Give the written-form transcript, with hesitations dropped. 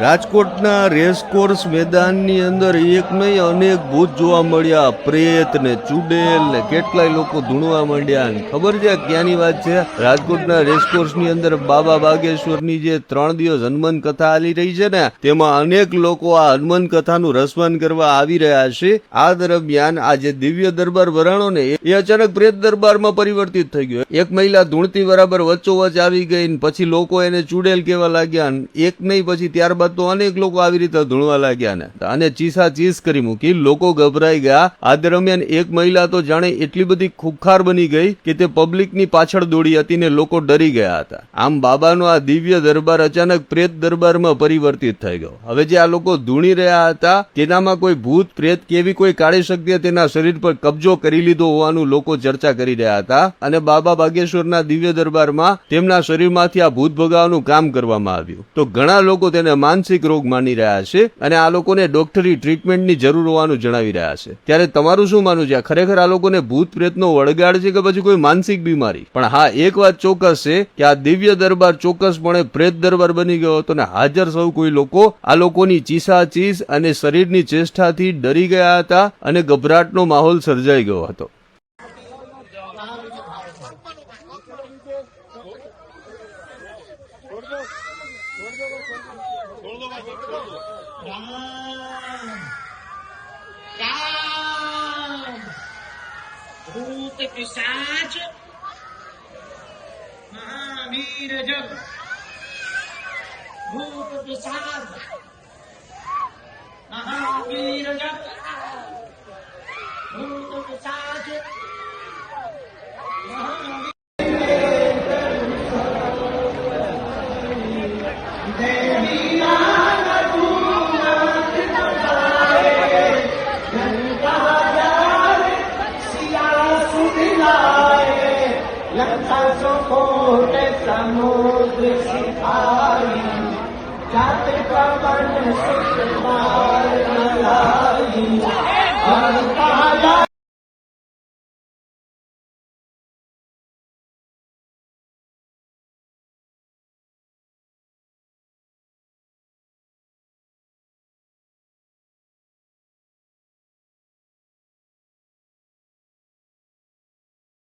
રાજકોટના રેસકોર્સ મેદાનની અંદર એક નહીં અનેક ભૂત જોવા મળ્યા, પ્રેત ને ચુડેલ ને કેટલાય લોકો ધૂણવા માંડ્યા. ખબર છે ક્યાંની વાત છે? રાજકોટના રેસકોર્સની અંદર બાબા બાગેશ્વરની જે 3 દિવસ હનુમાન કથા ચાલી રહી છે ને, તેમાં અનેક લોકો આ હનુમાન કથાનું રસપાન કરવા આવી રહ્યા છે. આ દરમિયાન આ જે દિવ્ય દરબાર ભરાણો ને એ અચાનક પ્રેત દરબારમાં પરિવર્તિત થઈ ગયો. એક મહિલા ધૂણતી બરાબર વચ્ચોવચ આવી ગઈ, પછી લોકો એને ચુડેલ કહેવા લાગ્યા. એક નહીં પછી ત્યારબાદ તો અનેક લોકો આવી રીતે ધૂણવા લાગ્યા ને અને ચીસા ચીસ કરી મૂકી. લોકો ગભરાઈ ગયા. આ દરમિયાન એક મહિલા તો જાણે એટલી બધી ખુખાર બની ગઈ કે તે પબ્લિકની પાછળ દોડી હતી ને લોકો ડરી ગયા હતા. આમ બાબાનો આ દિવ્ય દરબાર અચાનક પ્રેત દરબારમાં પરિવર્તિત થઈ ગયો. હવે જે આ લોકો ધૂણી રહ્યા હતા તેનામાં કોઈ ભૂત પ્રેત કેવી કોઈ કાળી શક્તિએ તેના શરીર પર કબજો કરી લીધો હોવાનું લોકો ચર્ચા કરી રહ્યા હતા. અને બાબા બાગેશ્વરના દિવ્ય દરબારમાં તેમના શરીરમાંથી આ ભૂત ભગાવવાનું કામ કરવામાં આવ્યું. તો ઘણા લોકો તેને માનસિક રોગ માની રહ્યા છે અને આ લોકોને ડોક્ટરી ટ્રીટમેન્ટની જરૂર હોવાનું જણાવી રહ્યા છે. ત્યારે તમારું શું માનવું છે? ખરેખર આ લોકોને ભૂત પ્રેતનો વળગાડ છે કે પછી કોઈ માનસિક બીમારી? પણ હા, એક વાત ચોક્કસ છે કે આ દિવ્ય દરબાર ચોક્કસપણે પ્રેત દરબાર બની ગયો હતો ને હાજર સૌ કોઈ લોકો આ લોકોની ચીસાચીસ અને શરીરની ચેષ્ટાથી ડરી ગયા હતા અને ગભરાટનો માહોલ સર્જાઈ ગયો હતો. भूत पिशाच महावीर जग भूत पिशाच महावीर जग भूत पिशाच समुद्र सिखाई जात प्रबंध सुख